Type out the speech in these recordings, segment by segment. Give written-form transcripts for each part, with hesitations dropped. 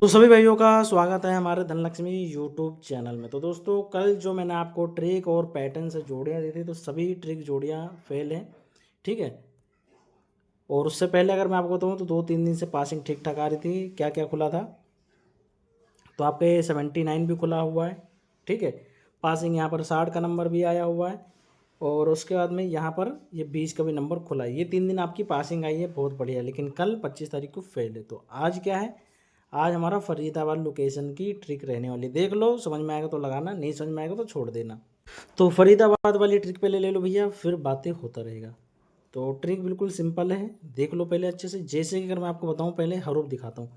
तो सभी भाइयों का स्वागत है हमारे धनलक्ष्मी यूट्यूब चैनल में। तो दोस्तों कल जो मैंने आपको ट्रिक और पैटर्न से जोड़ियाँ दी थी तो सभी ट्रिक जोड़ियाँ फेल हैं, ठीक है। और उससे पहले अगर मैं आपको बताऊँ तो 2-3 दिन से पासिंग ठीक ठाक आ रही थी। क्या क्या खुला था तो आपके 79 भी खुला हुआ है, ठीक है। पासिंग यहाँ पर 60 का नंबर भी आया हुआ है और उसके बाद में यहाँ पर ये 20 का भी नंबर खुला है। ये 3 दिन आपकी पासिंग आई है, बहुत बढ़िया। लेकिन कल 25 तारीख को फेल है। तो आज क्या है, आज हमारा फरीदाबाद लोकेशन की ट्रिक रहने वाली। देख लो, समझ में आएगा तो लगाना, नहीं समझ में आएगा तो छोड़ देना। तो फरीदाबाद वाली ट्रिक पहले ले लो भैया, फिर बातें होता रहेगा। तो ट्रिक बिल्कुल सिंपल है, देख लो पहले अच्छे से। जैसे कि अगर मैं आपको बताऊं, पहले हरूफ दिखाता हूँ।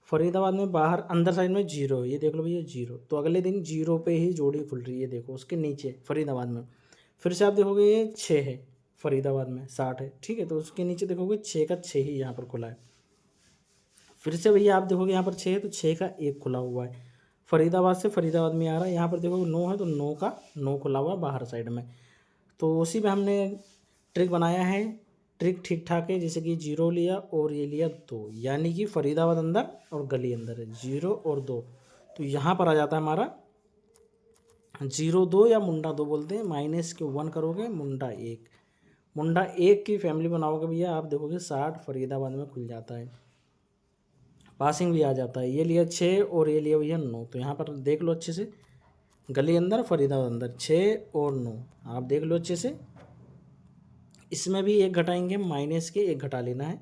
फरीदाबाद में बाहर अंदर साइड में जीरो, ये देख लो भैया जीरो। तो अगले दिन जीरो पे ही जोड़ी खुल रही है, देखो उसके नीचे फरीदाबाद में। फिर से आप देखोगे ये 6 है, फरीदाबाद में 60 है, ठीक है। तो उसके नीचे देखोगे 6 का 6 ही यहाँ पर खुला है। फिर से भैया आप देखोगे यहाँ पर 6 है तो 6 का 1 खुला हुआ है। फरीदाबाद से फरीदाबाद में आ रहा है। यहाँ पर देखोगे 9 है तो 9 का 9 खुला हुआ है बाहर साइड में। तो उसी में हमने ट्रिक बनाया है। ट्रिक ठीक ठाक है, जैसे कि जीरो लिया और ये लिया 2, यानी कि फरीदाबाद अंदर और गली अंदर है, 0 और 2। तो यहाँ पर आ जाता है हमारा 0-2 या मुंडा 2 बोलते हैं। माइनस के 1 करोगे, मुंडा 1। मुंडा 1 की फैमिली बनाओगे भैया, आप देखोगे 60 फरीदाबाद में खुल जाता है, पासिंग भी आ जाता है। ये लिया 6 और ये लिया भैया 9। तो यहाँ पर देख लो अच्छे से, गली अंदर फरीदाबाद अंदर 6 और 9, आप देख लो अच्छे से। इसमें भी एक घटाएंगे, माइनस के एक घटा लेना है।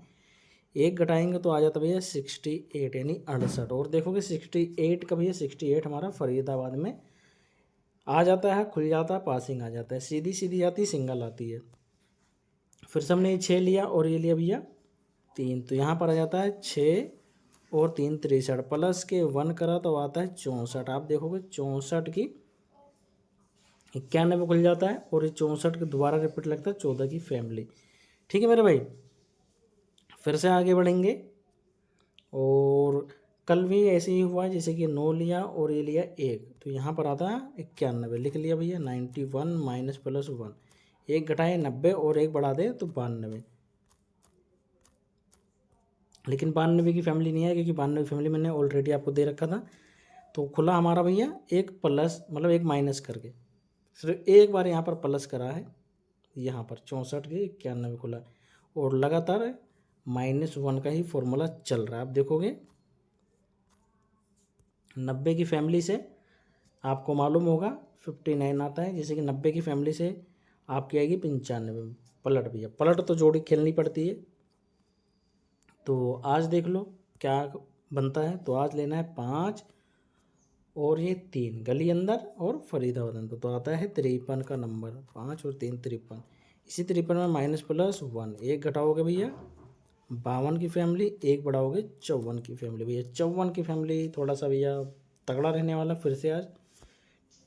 एक घटाएंगे तो आ जाता भैया 68, यानी 68। और देखोगे 68 का भैया 68 हमारा फरीदाबाद में आ जाता है, खुल जाता है, पासिंग आ जाता है। सीधी सीधी आती है, सिंगल आती है। फिर से हमने ये 6 लिया और ये लिया भैया 3। तो यहाँ पर आ जाता है 6 और 3 63, प्लस के 1 करा तो आता है 64। आप देखोगे 64 की 91 खुल जाता है और ये 64 के दोबारा रिपीट लगता है 14 की फैमिली, ठीक है मेरे भाई। फिर से आगे बढ़ेंगे और कल भी ऐसे ही हुआ है, जैसे कि 9 लिया और ये लिया 1। तो यहाँ पर आता है 91, लिख लिया भैया 91 माइनस प्लस 1। एक घटाए 90 और एक बढ़ा दे तो 92। लेकिन 92 की फैमिली नहीं है, क्योंकि 92 की फैमिली मैंने ऑलरेडी आपको दे रखा था। तो खुला हमारा भैया एक प्लस, मतलब एक माइनस करके, सिर्फ एक बार यहाँ पर प्लस करा है। यहाँ पर 64 के 91 खुला और लगातार -1 का ही फॉर्मूला चल रहा है। आप देखोगे 90 की फैमिली से आपको मालूम होगा 59 आता है, जैसे कि 90 की फैमिली से आपकी आएगी 95। पलट भैया, पलट तो जोड़ी खेलनी पड़ती है। तो आज देख लो क्या बनता है। तो आज लेना है 5 और ये 3, गली अंदर और फरीदाबाद अंदर। तो आता है 53 का नंबर, 5 और 3 53। इसी 53 में माइनस प्लस 1, एक घटाओगे भैया 52 की फैमिली, एक बढ़ाओगे 54 की फैमिली। भैया 54 की फैमिली थोड़ा सा भैया तगड़ा रहने वाला। फिर से आज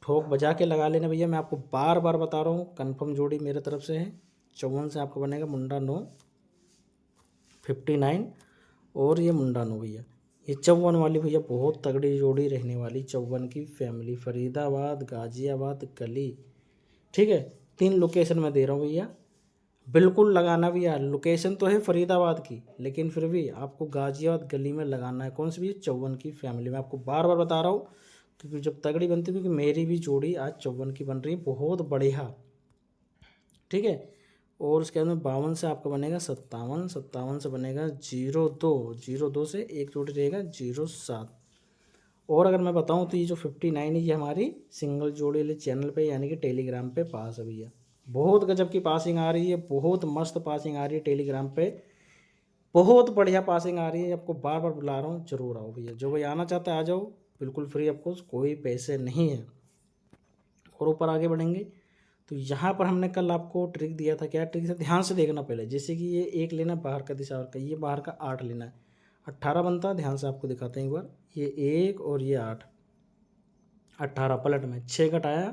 ठोक बजा के लगा लेना भैया, मैं आपको बार बार बता रहा हूँ, कन्फर्म जोड़ी मेरे तरफ से है। 54 से आपको बनेगा मुंडा 9 59 और ये मुंडा 9 भैया। ये 54 वाली भैया बहुत तगड़ी जोड़ी रहने वाली। 54 की फैमिली, फरीदाबाद, गाजियाबाद, गली, ठीक है। 3 लोकेशन में दे रहा हूँ भैया, बिल्कुल लगाना भी यार। लोकेशन तो है फरीदाबाद की, लेकिन फिर भी आपको गाजियाबाद गली में लगाना है। कौन सी भी? 54 की फैमिली में। आपको बार बार बता रहा हूँ, क्योंकि जब तगड़ी बनती है, क्योंकि मेरी भी जोड़ी आज 54 की बन रही है, बहुत बढ़िया, ठीक है। और उसके बाद में 52 से आपका बनेगा 57, 57 से बनेगा 02, 02 से एक जोड़ी रहेगा 07। और अगर मैं बताऊं तो ये जो 59 है, ये हमारी सिंगल जोड़ी वाले चैनल पे, यानी कि टेलीग्राम पे पास है भैया। बहुत गजब की पासिंग आ रही है, बहुत मस्त पासिंग आ रही है टेलीग्राम पे, बहुत बढ़िया पासिंग आ रही है। आपको बार बार बुला रहा हूँ, जरूर आओ भैया। जो भाई आना चाहता है आ जाओ, बिल्कुल फ्री, आपको कोई पैसे नहीं है। और ऊपर आगे बढ़ेंगे तो यहाँ पर हमने कल आपको ट्रिक दिया था। क्या ट्रिक है, ध्यान से देखना पहले। जैसे कि ये 1 लेना बाहर का दिशा का, ये बाहर का 8 लेना है, 18 बनता है। ध्यान से आपको दिखाते हैं एक बार, ये 1 और ये 8, 18 पलट में 6 घटाया,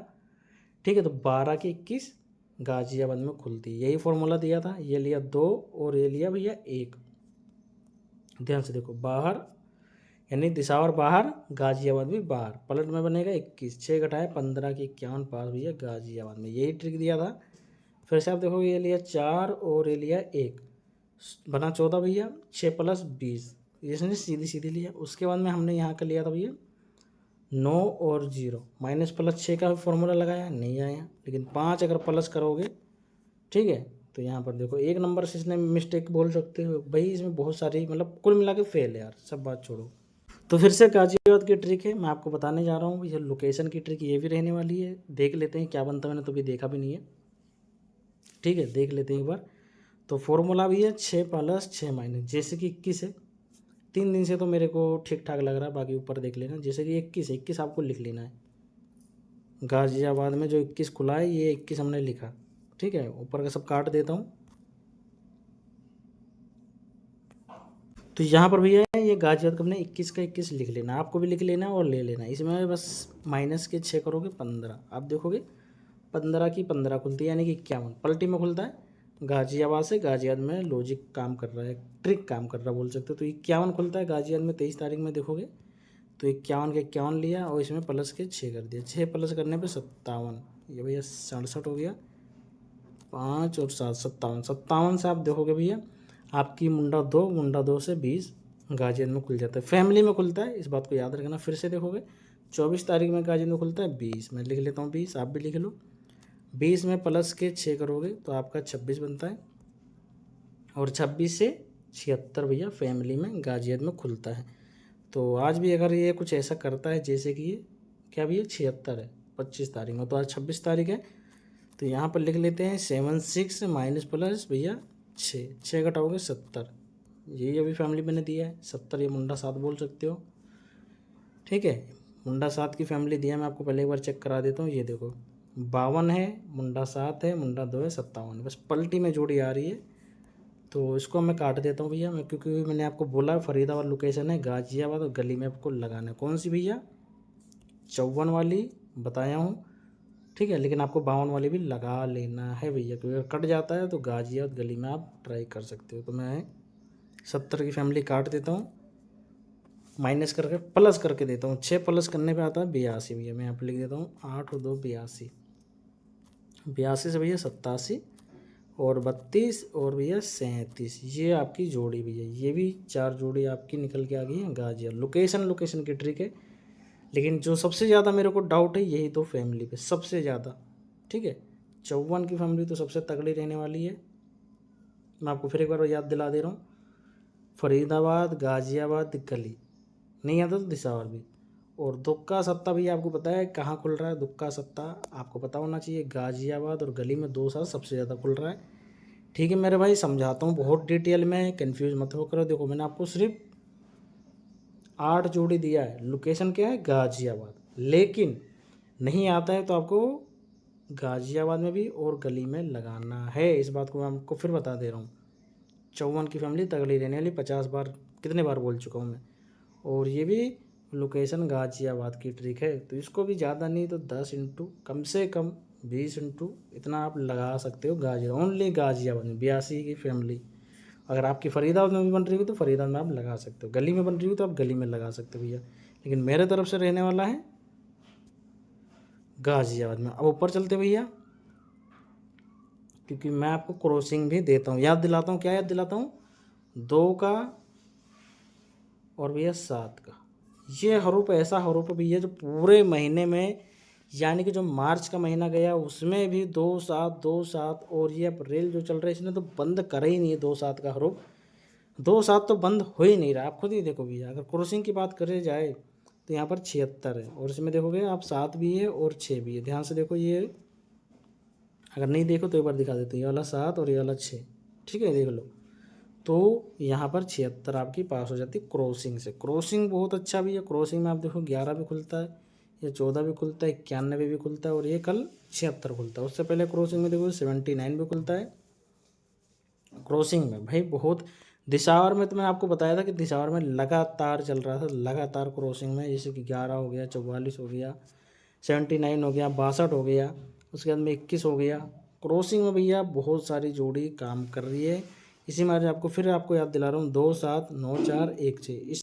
ठीक है। तो 12 की 21 गाजियाबाद में खुलती है, यही फॉर्मूला दिया था। ये लिया 2 और ये लिया भैया 1। ध्यान से देखो, बाहर यानी दिशावर बाहर, गाजियाबाद भी बाहर, पलट में बनेगा 21, 6 घटाए 15 की 51 पास भैया गाजियाबाद में, यही ट्रिक दिया था। फिर से आप देखोगे ये लिया 4 और ये लिया 1, बना 14 भैया, 6 प्लस 20, इसने सीधी सीधी लिया। उसके बाद में हमने यहाँ का लिया था भैया 9 और 0, माइनस प्लस 6 का फॉर्मूला लगाया, नहीं आया। लेकिन 5 अगर प्लस करोगे, ठीक है, तो यहाँ पर देखो 1 नंबर से इसने मिस्टेक बोल सकते हो भाई। इसमें बहुत सारी मतलब कुल मिला के फेल है यार, सब बात छोड़ो। तो फिर से गाजियाबाद की ट्रिक है, मैं आपको बताने जा रहा हूँ। ये लोकेशन की ट्रिक ये भी रहने वाली है। देख लेते हैं क्या बनता है, मैंने तो भी देखा भी नहीं है, ठीक है, देख लेते हैं एक बार। तो फॉर्मूला भी है 6 प्लस 6 माइनस, जैसे कि 21 है। 3 दिन से तो मेरे को ठीक ठाक लग रहा है, बाकी ऊपर देख लेना। जैसे कि 21 है, 21 आपको लिख लेना है। गाजियाबाद में जो 21 खुला है, ये 21 हमने लिखा, ठीक है। ऊपर का सब काट देता हूँ। तो यहाँ पर भैया ये गाजियाबाद का हमने 21 का 21 लिख लेना, आपको भी लिख लेना और ले लेना। इसमें बस माइनस के 6 करोगे 15, आप देखोगे 15 की 15 खुलती है, यानी कि 51 पलटी में खुलता है। गाजियाबाद से गाजियाबाद में लॉजिक काम कर रहा है, ट्रिक काम कर रहा है बोल सकते हो। तो 51 खुलता है गाजियाबाद में 23 तारीख में देखोगे तो 51 के 51 लिया और इसमें प्लस के 6 कर दिया। 6 प्लस करने पे 57, ये भैया 67 हो गया। 5 और 7 57, 57 से आप देखोगे भैया आपकी मुंडा 2 से 20 गाजियाबाद में खुल जाता है, फैमिली में खुलता है, इस बात को याद रखना। फिर से देखोगे 24 तारीख में गाजियाबाद में खुलता है 20, मैं लिख लेता हूँ 20, आप भी लिख लो। 20 में प्लस के 6 करोगे तो आपका 26 बनता है, और 26 से 76 भैया फैमिली में गाजियाबाद में खुलता है। तो आज भी अगर ये कुछ ऐसा करता है, जैसे कि ये क्या भैया 76 है 25 तारीख में, तो आज 26 तारीख है, तो यहाँ पर लिख लेते हैं 76 माइनस प्लस भैया 6 घटाओगे 70, यही अभी फैमिली मैंने दिया है 70। ये मुंडा 7 बोल सकते हो, ठीक है। मुंडा 7 की फैमिली दिया, मैं आपको पहले एक बार चेक करा देता हूँ। ये देखो 52 है, मुंडा 7 है, मुंडा 2 है, 57, बस पलटी में जोड़ी आ रही है। तो इसको मैं काट देता हूँ भैया, मैं क्योंकि मैंने आपको बोला फरीदाबाद लोकेशन है, गाजियाबाद और गली में आपको लगाना है कौन सी भैया, 54 वाली बताया हूँ, ठीक है। लेकिन आपको 52 वाली भी लगा लेना है भैया, क्योंकि अगर कट जाता है तो गाजियाबाद गली में आप ट्राई कर सकते हो। तो मैं 70 की फैमिली काट देता हूँ, माइनस करके प्लस करके देता हूँ। 6 प्लस करने पे आता है 82 भैया, मैं यहाँ पर लिख देता हूँ 8 और 2 82, 82 से भैया 87 और 32 और भैया 37, ये आपकी जोड़ी भैया, ये भी 4 जोड़ी आपकी निकल के आ गई है गाजियाबाद। लोकेशन की ट्रिक है, लेकिन जो सबसे ज़्यादा मेरे को डाउट है यही तो फैमिली पे सबसे ज़्यादा, ठीक है। 54 की फैमिली तो सबसे तगड़ी रहने वाली है। मैं आपको फिर एक बार याद दिला दे रहा हूँ, फरीदाबाद गाजियाबाद गली, नहीं आता तो दिसावर भी। और दुक्का सत्ता भी आपको पता है कहाँ खुल रहा है, दुक्का सत्ता आपको पता होना चाहिए, गाजियाबाद और गली में 2 साल सबसे ज़्यादा खुल रहा है, ठीक है मेरे भाई। समझाता हूँ बहुत डिटेल में, कंफ्यूज मत हो करो। देखो मैंने आपको सिर्फ 8 जोड़ी दिया है, लोकेशन क्या है गाजियाबाद, लेकिन नहीं आता है तो आपको गाजियाबाद में भी और गली में लगाना है। इस बात को मैं आपको फिर बता दे रहा हूँ। 54 की फैमिली तगड़ी रहने वाली, 50 बार कितने बार बोल चुका हूँ मैं। और ये भी लोकेशन गाजियाबाद की ट्रिक है, तो इसको भी ज़्यादा नहीं तो 10 इंटू कम से कम 20 इंटू इतना आप लगा सकते हो गाजियाबाद, ओनली गाजियाबाद में 82 की फैमिली। अगर आपकी फरीदाबाद में भी बन रही हो तो फरीदाबाद में आप लगा सकते हो, गली में बन रही हो तो आप गली में लगा सकते हो भैया, लेकिन मेरे तरफ से रहने वाला है गाजियाबाद में। अब ऊपर चलते भैया, क्योंकि मैं आपको क्रॉसिंग भी देता हूँ, याद दिलाता हूँ। क्या याद दिलाता हूँ, 2 का और भैया 7 का। ये हरूप ऐसा हरूप भैया जो पूरे महीने में, यानी कि जो मार्च का महीना गया उसमें भी 2 7 2 7, और ये अप्रैल जो चल रहा है इसने तो बंद करा ही नहीं है 2 7 का हरूप। 2 7 तो बंद हो ही नहीं रहा, आप खुद ही देखो भैया। अगर क्रॉसिंग की बात करे जाए तो यहाँ पर 76 है, और इसमें देखोगे आप 7 भी है और 6 भी है, ध्यान से देखो। ये अगर नहीं देखो तो एक बार दिखा देते हैं, ये वाला 7 और ये वाला 6, ठीक है, देख लो। तो यहाँ पर 76 आपकी पास हो जाती है क्रॉसिंग से। क्रॉसिंग बहुत अच्छा भी है, क्रॉसिंग में आप देखो 11 भी खुलता है, ये 14 भी खुलता है, 91 भी खुलता है, और ये कल 76 खुलता है। उससे पहले क्रॉसिंग में देखो 79 भी खुलता है क्रॉसिंग में भाई। बहुत दिशावर में तो मैंने आपको बताया था कि दिशावर में लगातार चल रहा था, लगातार क्रॉसिंग में, जैसे कि 11 हो गया, 44 हो गया, 79 हो गया, 62 हो गया, उसके बाद में 21 हो गया। क्रॉसिंग में भैया बहुत सारी जोड़ी काम कर रही है। इसी मारे आपको फिर आपको याद दिला रहा हूँ, 2 7 9 4 1 6 इस